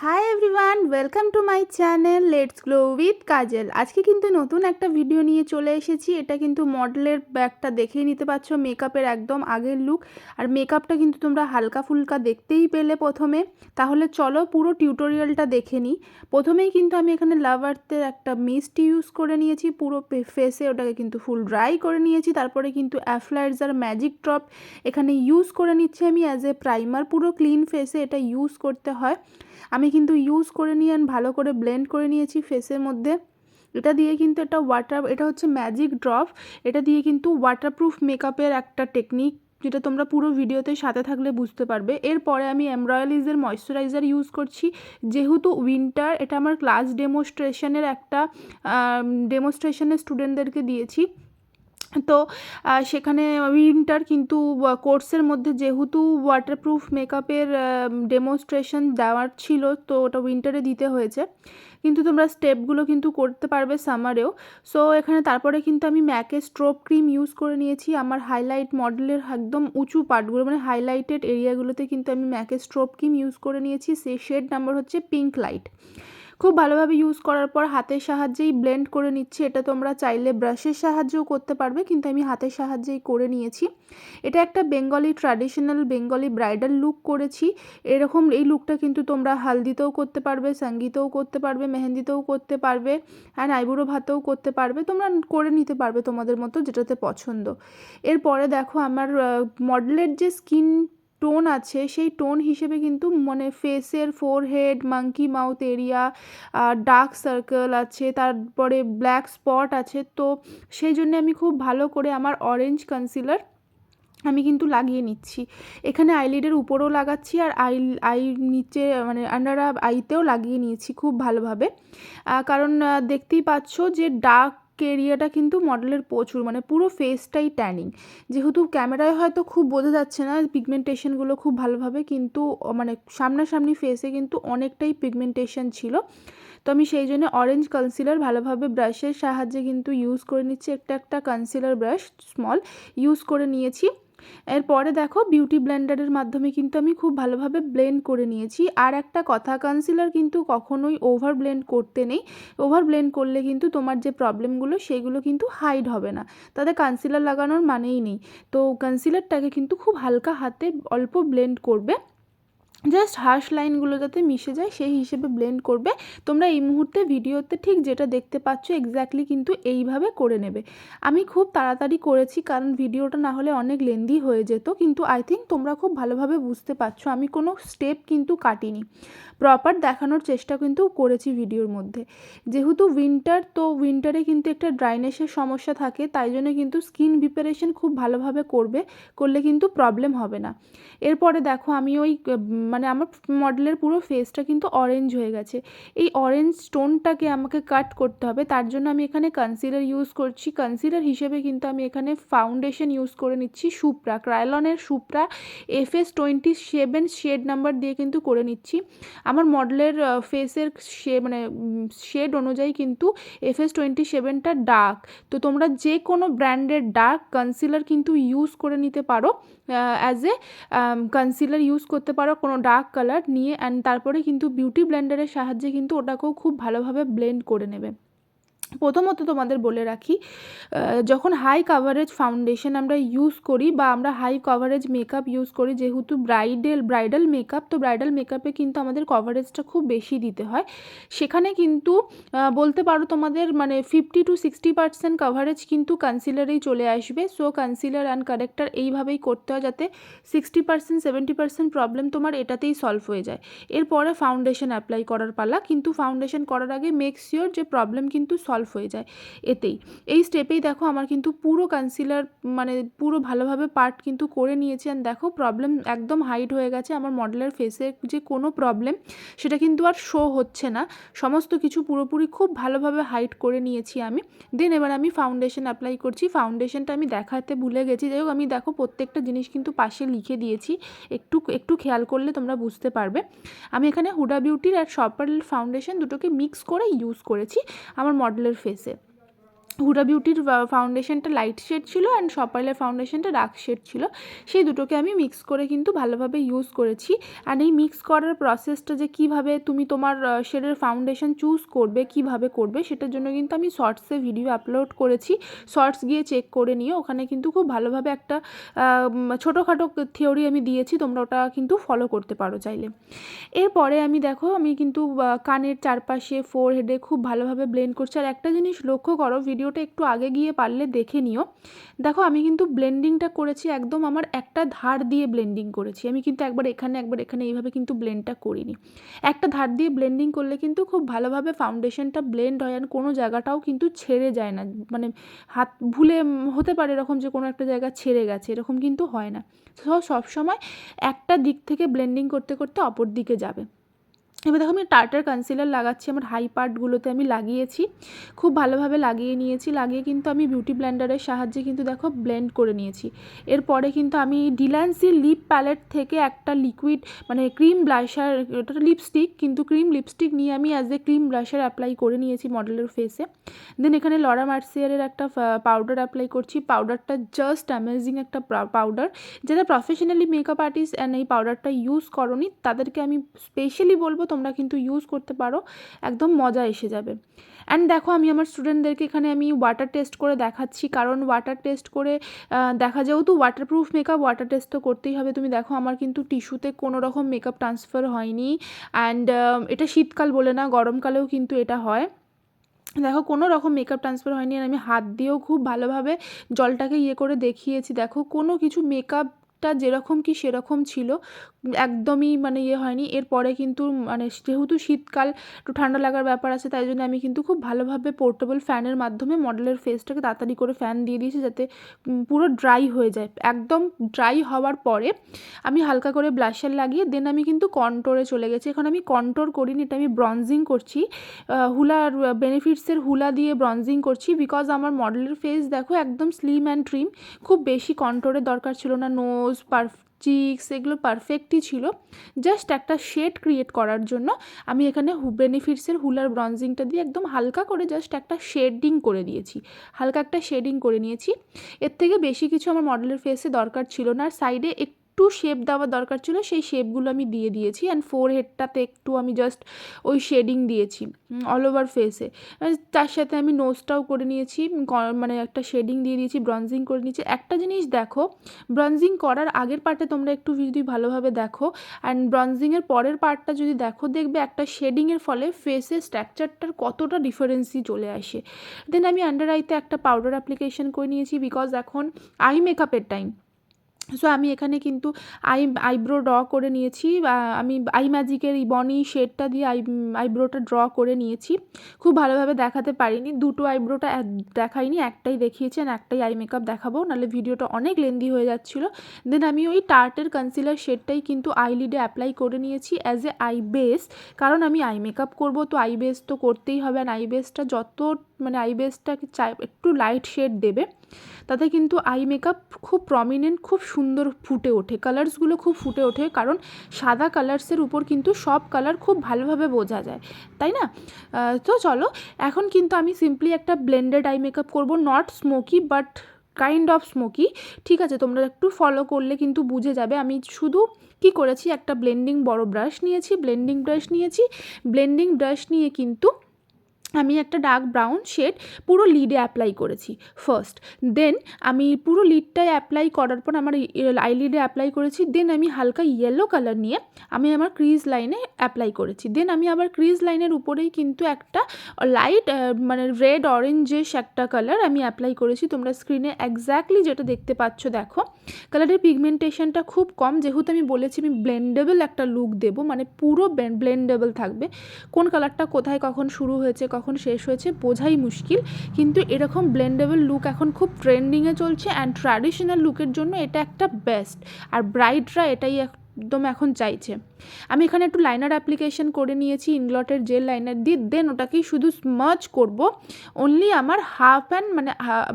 High everyone, welcome to my channel let's glow with Kajal. আজকে কিন্তু নতুন একটা ভিডিও নিয়ে চলে এসেছি। এটা কিন্তু মডেলের ব্যাগটা দেখেই নিতে পারছো, মেকআপের একদম আগের লুক। আর মেকআপটা কিন্তু তোমরা হালকা ফুলকা দেখতেই পেলে প্রথমে। তাহলে চলো পুরো টিউটোরিয়ালটা দেখে নিই। প্রথমেই কিন্তু আমি এখানে লাভ আর্থের একটা মিস্ট ইউজ করে নিয়েছি পুরো ফেসে, ওটাকে কিন্তু ফুল ড্রাই করে নিয়েছি। তারপরে কিন্তু অ্যাফ্লাইজার ম্যাজিক ড্রপ এখানে ইউজ করে নিচ্ছি আমি অ্যাজ এ প্রাইমার। পুরো ক্লিন ফেসে এটা ইউজ করতে হয়। আমি কিন্তু ইউজ করে নিয়ে ভালো করে ব্লেন্ড করে নিয়েছি ফেসের মধ্যে। এটা দিয়ে কিন্তু এটা হচ্ছে ম্যাজিক ড্রপ। এটা দিয়ে কিন্তু ওয়াটারপ্রুফ মেকআপের একটা টেকনিক, যেটা তোমরা পুরো ভিডিওতে সাথে থাকলে বুঝতে পারবে। এরপরে আমি এমব্রয়লিজের ময়শ্চারাইজার ইউজ করছি। যেহেতু উইন্টার, এটা আমার ক্লাস ডেমোস্ট্রেশনের স্টুডেন্টদেরকে দিয়েছি। তো সেখানে উইন্টার কিন্তু কোর্সের মধ্যে যেহেতু ওয়াটারপ্রুফ মেকআপের ডেমনস্ট্রেশন দেওয়ার ছিল, তো ওটা উইন্টারে দিতে হয়েছে। কিন্তু তোমরা স্টেপগুলো কিন্তু করতে পারবে সামারেও। সো এখানে তারপরে কিন্তু আমি ম্যাকের স্ট্রোব ক্রিম ইউজ করে নিয়েছি আমার হাইলাইট মডেলের একদম উঁচু পার্টগুলো, মানে হাইলাইটেড এরিয়াগুলোতে কিন্তু আমি ম্যাকের স্ট্রোব ক্রিম ইউজ করে নিয়েছি। সেই শেড নাম্বার হচ্ছে পিঙ্ক লাইট। খুব ভালোভাবে ইউজ করার পর হাতের সাহায্যেই ব্লেন্ড করে নিচ্ছি। এটা তোমরা চাইলে ব্রাশের সাহায্যেও করতে পারবে, কিন্তু আমি হাতের সাহায্যেই করে নিয়েছি। এটা একটা ট্র্যাডিশনাল বেঙ্গলি ব্রাইডাল লুক করেছি। এই লুকটা কিন্তু তোমরা হালদিতেও করতে পারবে, সঙ্গীতেও করতে পারবে, মেহেন্দিতেও করতে পারবে, অ্যান্ড আইবুড়ো ভাতেও করতে পারবে। তোমরা করে নিতে পারবে তোমাদের মতো যেটাতে পছন্দ। এরপরে দেখো আমার মডেলের যে স্কিন টোন আছে, সেই টোন হিসেবে কিন্তু মানে ফেসের forehead, monkey mouth area, dark circle আছে, তারপরে ব্ল্যাক স্পট আছে। তো সেই জন্য আমি খুব ভালো করে আমার অরেঞ্জ কনসিলার আমি কিন্তু লাগিয়ে নিচ্ছি। এখানে আইলিডের উপরেও লাগাচ্ছি, আর আই নিচে মানে আন্ডার আইতেও লাগিয়ে নিয়েছি খুব ভালোভাবে। কারণ দেখতেই পাচ্ছ যে ডার্ক এরিয়াটা কিন্তু মডেলের প্রচুর, মানে পুরো ফেসটাই ট্যানিং। যেহেতু ক্যামেরায় হয়তো খুব বোঝা যাচ্ছে না পিগমেন্টেশনগুলো খুব ভালোভাবে, কিন্তু মানে সামনাসামনি ফেসে কিন্তু অনেকটাই পিগমেন্টেশন ছিল। তো আমি সেই জন্য অরেঞ্জ কনসিলার ভালোভাবে ব্রাশের সাহায্যে কিন্তু ইউজ করে নিচ্ছি। একটা কনসিলার ব্রাশ স্মল ইউজ করে নিয়েছি। এরপরে দেখো বিউটি ব্লেন্ডারের মাধ্যমে কিন্তু আমি খুব ভালোভাবে ব্লেন্ড করে নিয়েছি। আর একটা কথা, কনসিলার কিন্তু কখনোই ওভার ব্লেন্ড করতে নেই। ওভার ব্লেন্ড করলে কিন্তু তোমার যে প্রবলেমগুলো সেগুলো কিন্তু হাইড হবে না, তাতে কনসিলার লাগানোর মানেই নেই। তো কনসিলারটাকে কিন্তু খুব হালকা হাতে অল্প ব্লেন্ড করবে, জাস্ট হার্শ লাইনগুলো যাতে মিশে যায় সেই হিসেবে ব্লেন্ড করবে। তোমরা এই মুহূর্তে ভিডিওতে ঠিক যেটা দেখতে পাচ্ছ এক্স্যাক্টলি কিন্তু এইভাবে করে নেবে। আমি খুব তাড়াতাড়ি করেছি কারণ ভিডিওটা না হলে অনেক লেন্দি হয়ে যেত, কিন্তু আই থিঙ্ক তোমরা খুব ভালোভাবে বুঝতে পারছো। আমি কোনো স্টেপ কিন্তু কাটিনি, প্রপার দেখানোর চেষ্টা কিন্তু করেছি ভিডিওর মধ্যে। যেহেতু উইন্টার, তো উইন্টারে কিন্তু একটা ড্রাইনেসের সমস্যা থাকে, তাই জন্য কিন্তু স্কিন প্রিপারেশন খুব ভালোভাবে করলে কিন্তু প্রবলেম হবে না। এরপরে দেখো আমি মানে আমার মডেলের পুরো ফেসটা কিন্তু অরেঞ্জ হয়ে গেছে। এই অরেঞ্জ স্টোনটাকে আমাকে কাট করতে হবে, তার জন্য আমি এখানে কনসিলার ইউজ করছি। কনসিলার হিসেবে কিন্তু আমি এখানে ফাউন্ডেশন ইউজ করে নিচ্ছি সুপ্রা, ক্রায়োলনের সুপ্রা FS27 শেড নাম্বার দিয়ে কিন্তু করে নিচ্ছি। আমার মডেলের ফেসের শেড অনুযায়ী কিন্তু FS27টা ডার্ক। তো তোমরা যে কোনো ব্র্যান্ডের ডার্ক কনসিলার কিন্তু ইউজ করে নিতে পারো, অ্যাজ এ কনসিলার ইউজ করতে পারো কোনো ডার্ক কালার নিয়ে, অ্যান্ড তারপরে কিন্তু বিউটি ব্লেন্ডারের সাহায্যে কিন্তু ওটাকেও খুব ভালোভাবে ব্লেন্ড করে নেবে। প্রথমত তোমাদের বলে রাখি, যখন হাই কাভারেজ ফাউন্ডেশন আমরা ইউজ করি বা আমরা হাই কভারেজ মেকআপ ইউজ করি, যেহেতু ব্রাইডাল মেকআপ, তো ব্রাইডাল মেকআপে কিন্তু আমাদের কভারেজটা খুব বেশি দিতে হয়। সেখানে কিন্তু বলতে পারো তোমাদের মানে 50 to 60% কভারেজ কিন্তু কনসিলারেই চলে আসবে। সো কনসিলার অ্যান্ড কারেক্টার এইভাবেই করতে হয় যাতে 60% 70% প্রবলেম তোমার এটাতেই সলভ হয়ে যায়। এরপরে ফাউন্ডেশন অ্যাপ্লাই করার পালা, কিন্তু ফাউন্ডেশন করার আগে মেক শিওর যে প্রবলেম কিন্তু সলভ হয়ে যায় এতেই। এই স্টেপেই দেখো আমার কিন্তু পুরো কনসিলার মানে পুরো ভালোভাবে পার্ট কিন্তু করে নিয়েছি। আর দেখো প্রবলেম একদম হাইড হয়ে গেছে। আমার মডেলের ফেসে যে কোনো প্রবলেম সেটা কিন্তু আর শো হচ্ছে না, সমস্ত কিছু পুরোপুরি খুব ভালোভাবে হাইড করে নিয়েছি আমি। দেন এবার আমি ফাউন্ডেশন অ্যাপ্লাই করছি। ফাউন্ডেশনটা আমি দেখাতে ভুলে গেছি, যাই হোক আমি দেখো প্রত্যেকটা জিনিস কিন্তু পাশে লিখে দিয়েছি, একটু খেয়াল করলে তোমরা বুঝতে পারবে। আমি এখানে হুডা বিউটির আর শপার ফাউন্ডেশন দুটোকে মিক্স করে ইউজ করেছি আমার মডেলের ফেসে। হুডা বিউটির ফাউন্ডেশনটা লাইট শেড ছিল অ্যান্ড সপারলের ফাউন্ডেশনটা ডার্ক শেড ছিল, সেই দুটোকে আমি মিক্স করে কিন্তু ভালোভাবে ইউজ করেছি। অ্যান্ড এই মিক্স করার প্রসেসটা যে কীভাবে তুমি তোমার শেডের ফাউন্ডেশন চুজ করবে, কীভাবে করবে, সেটার জন্য কিন্তু আমি শর্টসে ভিডিও আপলোড করেছি, শর্টস গিয়ে চেক করে নিয়ে ওখানে কিন্তু খুব ভালোভাবে একটা ছোটোখাটো থিওরি আমি দিয়েছি, তোমরা ওটা কিন্তু ফলো করতে পারো চাইলে। এরপরে আমি দেখো আমি কিন্তু কানের চারপাশে ফোরহেডে খুব ভালোভাবে ব্লেন্ড করছি। আর একটা জিনিস লক্ষ্য করো, ভিডিওটা একটু আগে গিয়ে পারলে দেখে নিও, দেখো আমি কিন্তু ব্লেন্ডিংটা করেছি একদম আমার একটা ধার দিয়ে ব্লেন্ডিং করেছি, আমি কিন্তু একবার এখানে এইভাবে কিন্তু ব্লেন্ডটা করিনি। একটা ধার দিয়ে ব্লেন্ডিং করলে কিন্তু খুব ভালোভাবে ফাউন্ডেশনটা ব্লেন্ড হয়, আর কোনো জায়গাটাও কিন্তু ছেড়ে যায় না, মানে হাত ভুলে হতে পারে এরকম যে কোনো একটা জায়গা ছেড়ে গেছে, এরকম কিন্তু হয় না। তো সবসময় একটা দিক থেকে ব্লেন্ডিং করতে করতে অপর দিকে যাবে। এবার দেখো আমি টার্টার কনসিলার লাগাচ্ছি, আমার হাই পার্টগুলোতে আমি লাগিয়েছি, খুব ভালোভাবে লাগিয়ে নিয়েছি, লাগিয়ে কিন্তু আমি বিউটি ব্লেন্ডারের সাহায্যে কিন্তু দেখো ব্লেন্ড করে নিয়েছি। এরপরে কিন্তু আমি ডিল্যান্সি লিপ প্যালেট থেকে একটা লিকুইড মানে ক্রিম ব্লাশার, ওটা লিপস্টিক কিন্তু ক্রিম লিপস্টিক নিয়ে আমি as a cream blusher apply করে নিয়েছি মডেলের ফেসে। দেন এখানে লরা মার্সিয়ারের একটা পাউডার অ্যাপ্লাই করছি, পাউডারটা জাস্ট অ্যামেজিং একটা পাউডার, যারা প্রফেশনালি মেকআপ আর্টিস্ট অ্যান্ড এই পাউডারটা ইউজ করনি তাদেরকে আমি স্পেশালি বলবো তোমরা কিন্তু ইউজ করতে পারো, একদম মজা এসে যাবে। অ্যান্ড দেখো আমি আমার স্টুডেন্টদেরকে এখানে আমি ওয়াটার টেস্ট করে দেখাচ্ছি, কারণ ওয়াটার টেস্ট করে দেখা, যেহেতু ওয়াটারপ্রুফ মেকআপ ওয়াটার টেস্ট তো করতেই হবে। তুমি দেখো আমার কিন্তু টিস্যুতে কোনো রকম মেকআপ ট্রান্সফার হয়নি, অ্যান্ড এটা শীতকাল বলে না, গরমকালেও কিন্তু এটা হয়। দেখো কোনো রকম মেকআপ ট্রান্সফার হয়নি, আর আমি হাত দিয়েও খুব ভালোভাবে জলটাকে করে দেখিয়েছি। দেখো কোনো কিছু মেকআপটা যেরকম কি সেরকম ছিল, একদমই মানে হয়নি। এরপরে কিন্তু মানে যেহেতু শীতকাল একটু ঠান্ডা লাগার ব্যাপার আছে, তাই জন্য আমি কিন্তু খুব ভালোভাবে পোর্টেবল ফ্যানের মাধ্যমে মডেলের ফেসটাকে তাড়াতাড়ি করে ফ্যান দিয়ে দিয়েছি, যাতে পুরো ড্রাই হয়ে যায়। একদম ড্রাই হওয়ার পরে আমি হালকা করে ব্লাশার লাগিয়ে দেন আমি কিন্তু কন্ট্রোরে চলে গেছি। এখন আমি কন্ট্রোর করিনি, এটা আমি ব্রঞ্জিং করছি, হুলার বেনিফিটসের হুলা দিয়ে ব্রঞ্জিং করছি, বিকজ আমার মডেলের ফেস দেখো একদম স্লিম অ্যান্ড ট্রিম, খুব বেশি কন্ট্রোরের দরকার ছিল না, নোজ চিক্স এগুলো পারফেক্টই ছিল। জাস্ট একটা শেড ক্রিয়েট করার জন্য আমি এখানে বেনিফিটসের হুলার ব্রঞ্জিংটা দিয়ে একদম হালকা করে জাস্ট একটা শেডিং করে দিয়েছি, হালকা একটা শেডিং করে নিয়েছি। এর থেকে বেশি কিছু আমার মডেলের ফেসে দরকার ছিল না, আর সাইডে একটু শেপ দেওয়ার দরকার ছিল, সেই শেপগুলো আমি দিয়ে দিয়েছি। অ্যান্ড ফোরহেডটাতে একটু আমি জাস্ট ওই শেডিং দিয়েছি অল ওভার ফেসে, তার সাথে আমি নোজটাও করে নিয়েছি, মানে একটা শেডিং দিয়ে দিয়েছি, ব্রঞ্জিং করে নিয়েছি। একটা জিনিস দেখো, ব্রঞ্জিং করার আগের পার্টে তোমরা একটু যদি ভালোভাবে দেখো অ্যান্ড ব্রঞ্জিংয়ের পরের পার্টটা যদি দেখো, দেখবে একটা শেডিংয়ের ফলে ফেসের স্ট্রাকচারটার কতটা ডিফারেন্সই চলে আসে। দেন আমি আন্ডার আইতে একটা পাউডার অ্যাপ্লিকেশন করে নিয়েছি, বিকজ এখন আই মেকআপের টাইম। সো আমি এখানে কিন্তু আইব্রো ড্র করে নিয়েছি, আমি আই ম্যাজিকের বনি শেডটা দিয়ে আইব্রোটা ড্র করে নিয়েছি। খুব ভালোভাবে দেখাতে পারিনি, দুটো আইব্রোটা দেখাইনি, একটাই দেখিয়েছি, আর একটাই আই মেকআপ দেখাবো, নাহলে ভিডিওটা অনেক লেন্দি হয়ে যাচ্ছিলো। দেন আমি ওই টার্টের কনসিলার শেডটাই কিন্তু আইলিডে অ্যাপ্লাই করে নিয়েছি অ্যাজ এ আই বেস, কারণ আমি আই মেকআপ করবো তো আই বেস তো করতেই হবে। আর আই বেসটা যত মানে আই বেসটাকে একটু লাইট শেড দেবে, তাতে কিন্তু আই মেকআপ খুব প্রমিনেন্ট, খুব সুন্দর ফুটে ওঠে, কালার্সগুলো খুব ফুটে ওঠে, কারণ সাদা কালার্সের উপর কিন্তু সব কালার খুব ভালোভাবে বোঝা যায়, তাই না? তো চলো, এখন কিন্তু আমি সিম্পলি একটা ব্লেন্ডেড আই মেকআপ করবো, not smoky but kind of smoky. ঠিক আছে, তোমরা একটু ফলো করলে কিন্তু বুঝে যাবে। আমি শুধু কি করেছি, একটা বড় ব্রাশ নিয়েছি, ব্লেন্ডিং ব্রাশ নিয়ে কিন্তু আমি একটা ডার্ক ব্রাউন শেড পুরো লিডে অ্যাপ্লাই করেছি ফার্স্ট। দেন আমি পুরো লিডটায় অ্যাপ্লাই করার পর আমার আইলিডে অ্যাপ্লাই করেছি। দেন আমি হালকা ইয়েলো কালার নিয়ে আমি আমার ক্রিজ লাইনে অ্যাপ্লাই করেছি। দেন আমি আবার ক্রিজ লাইনের উপরেই কিন্তু একটা লাইট মানে রেড অরেঞ্জিশ একটা কালার আমি অ্যাপ্লাই করেছি। তোমরা স্ক্রিনে এক্স্যাক্টলি যেটা দেখতে পাচ্ছ দেখো, কালারের পিগমেন্টেশনটা খুব কম, যেহেতু আমি বলেছি আমি ব্লেন্ডেবল একটা লুক দেবো, মানে পুরো ব্লেন্ডেবল থাকবে, কোন কালারটা কোথায় কখন শুরু হয়েছে কখন শেষ হয়েছে বোঝাই মুশকিল, কিন্তু এরকম ব্লেন্ডেবল লুক এখন খুব ট্রেন্ডিংয়ে চলছে, অ্যান্ড ট্র্যাডিশনাল লুকের জন্য এটা একটা বেস্ট, আর ব্রাইডরা এটাই একদম এখন চাইছে। আমি এখানে একটু লাইনার অ্যাপ্লিকেশন করে নিয়েছি ইনগ্লটের জেল লাইনার দিয়ে। দেন ওটাকেই শুধু স্মাচ করব, অনলি আমার হাফ অ্যান্ড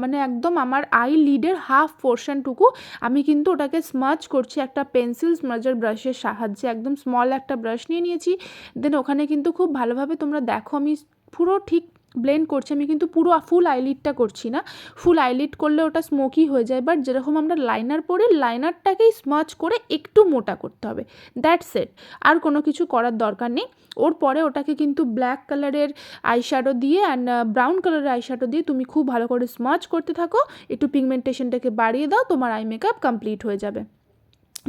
মানে একদম আমার আই লিডের হাফ পোর্শনটুকু আমি কিন্তু ওটাকে স্মাচ করছি একটা পেন্সিল স্মাজার ব্রাশের সাহায্যে, একদম স্মল একটা ব্রাশ নিয়ে নিয়েছি। দেন ওখানে কিন্তু খুব ভালোভাবে তোমরা দেখো আমি পুরো ঠিক ব্লেন্ড করছি, আমি কিন্তু পুরো ফুল আইলিডটা করছি না, ফুল আইলিড করলে ওটা স্মোকি হয়ে যায়, বাট যেরকম আমরা লাইনার পরি লাইনারটাকেই স্মাচ করে একটু মোটা করতে হবে, দ্যাটস ইট, আর কোনো কিছু করার দরকার নেই। ওর পরে ওটাকে কিন্তু ব্ল্যাক কালারের আইশ্যাডো দিয়ে অ্যান্ড ব্রাউন কালারের আইশ্যাডো দিয়ে তুমি খুব ভালো করে স্মাচ করতে থাকো, একটু পিগমেন্টেশনটাকে বাড়িয়ে দাও, তোমার আই মেকআপ কমপ্লিট হয়ে যাবে।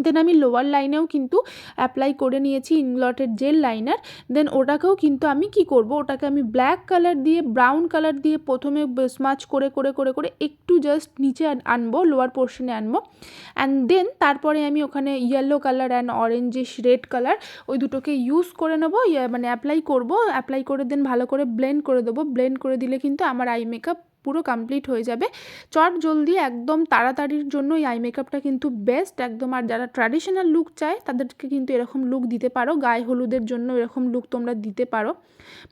দেন আমি লোয়ার লাইনেও কিন্তু অ্যাপ্লাই করে নিয়েছি ইনগ্লটেড জেল লাইনার। দেন ওটাকেও কিন্তু আমি কি করব, ওটাকে আমি ব্ল্যাক কালার দিয়ে ব্রাউন কালার দিয়ে প্রথমে স্মাচ করে করে করে করে একটু জাস্ট নিচে আনবো, লোয়ার পোর্শনে আনবো, অ্যান্ড দেন তারপরে আমি ওখানে yellow colour and orangish red colour ওই দুটোকে ইউজ করে নেবো, মানে অ্যাপ্লাই করব, অ্যাপ্লাই করে দেন ভালো করে ব্লেন্ড করে দেবো। ব্লেন্ড করে দিলে কিন্তু আমার আই মেকআপ পুরো কমপ্লিট হয়ে যাবে চট জলদি, একদম তাড়াতাড়ির জন্য এই আই মেকআপটা কিন্তু বেস্ট একদম। আর যারা ট্র্যাডিশনাল লুক চায় তাদেরকে কিন্তু এরকম লুক দিতে পারো, গায়ে হলুদের জন্য এরকম লুক তোমরা দিতে পারো,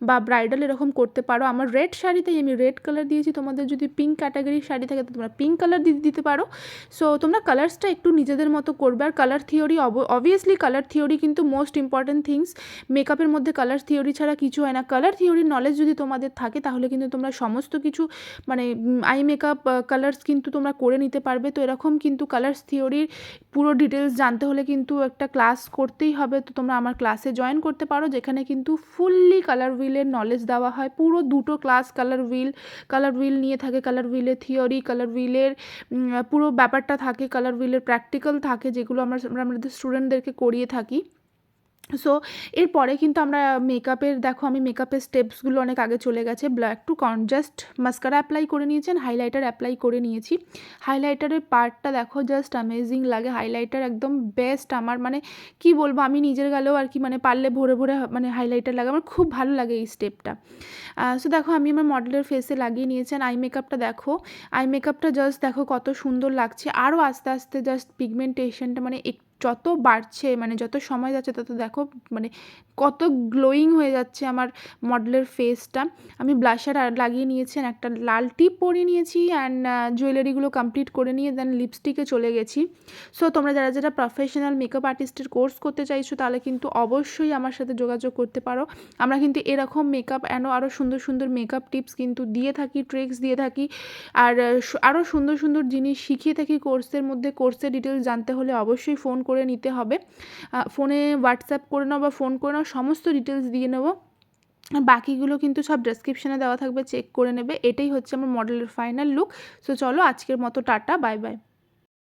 বা ব্রাইডাল এরকম করতে পারো। আমার রেড শাড়িতেই আমি রেড কালার দিয়েছি, তোমাদের যদি পিঙ্ক ক্যাটাগরির শাড়ি থাকে তো তোমরা পিঙ্ক কালার দিতে পারো। সো তোমরা কালার্সটা একটু নিজেদের মতো করবে। আর colour theory, obviously colour theory কিন্তু মোস্ট ইম্পর্ট্যান্ট থিংস, মেকআপের মধ্যে কালার থিওরি ছাড়া কিছু হয় না। কালার থিওরির নলেজ যদি তোমাদের থাকে তাহলে কিন্তু তোমরা সমস্ত কিছু মানে আই মেকআপ কালার্স কিন্তু তোমরা করে নিতে পারবে। তো এরকম কিন্তু কালার্স থিওরির পুরো ডিটেলস জানতে হলে কিন্তু একটা ক্লাস করতেই হবে, তো তোমরা আমার ক্লাসে জয়েন করতে পারো, যেখানে কিন্তু ফুললি কালার হুইলের নলেজ দেওয়া হয়, পুরো 2টো ক্লাস কালার হুইল নিয়ে থাকে, কালার হুইলের থিওরি, কালার হুইলের পুরো ব্যাপারটা থাকে, কালার হুইলের প্র্যাকটিক্যাল থাকে, যেগুলো আমরা আমাদের স্টুডেন্টদেরকে করিয়ে থাকি। সো এরপরে কিন্তু আমরা মেকআপের, দেখো আমি মেকআপের স্টেপসগুলো অনেক আগে চলে গেছে। একটু জাস্ট মাস্কারা অ্যাপ্লাই করে নিয়েছেন, হাইলাইটার অ্যাপ্লাই করে নিয়েছি। হাইলাইটারের পার্টটা দেখো জাস্ট অ্যামেজিং লাগে, হাইলাইটার একদম বেস্ট আমার, মানে কি বলবো, আমি নিজের গালেও আর কি মানে পারলে ভরে ভরে মানে হাইলাইটার লাগে, আমার খুব ভালো লাগে এই স্টেপটা। সো দেখো আমি আমার মডেলের ফেসে লাগিয়ে নিয়েছেন। আই মেকআপটা দেখো, আই মেকআপটা জাস্ট দেখো কত সুন্দর লাগছে, আরও আস্তে আস্তে জাস্ট পিগমেন্টেশনটা মানে যত বাড়ছে, মানে যত সময় যাচ্ছে তত দেখো মানে কত গ্লোয়িং হয়ে যাচ্ছে আমার মডেলের ফেসটা। আমি ব্লাশার লাগিয়ে নিয়েছি, একটা লাল টিপ পরিয়ে নিয়েছি, অ্যান্ড জুয়েলারিগুলো কমপ্লিট করে নিয়ে দেন লিপস্টিকে চলে গেছি। সো তোমরা যারা যারা প্রফেশনাল মেকআপ আর্টিস্টের কোর্স করতে চাইছো তাহলে কিন্তু অবশ্যই আমার সাথে যোগাযোগ করতে পারো। আমরা কিন্তু এরকম মেকআপ আরও সুন্দর সুন্দর মেকআপ টিপস কিন্তু দিয়ে থাকি, ট্রিক্স দিয়ে থাকি, আর আরও সুন্দর সুন্দর জিনিস শিখিয়ে থাকি কোর্সের মধ্যে। কোর্সের ডিটেলস জানতে হলে অবশ্যই ফোন করে নিতে হবে, ফোনে হোয়াটসঅ্যাপ করে নাও বা ফোন করে নাও, সমস্ত ডিটেলস দিয়ে নেবো। বাকিগুলো কিন্তু সব ডেসক্রিপশানে দেওয়া থাকবে, চেক করে নেবে। এটাই হচ্ছে আমার মডেলের ফাইনাল লুক। সো চলো আজকের মতো টাটা, বাই বাই।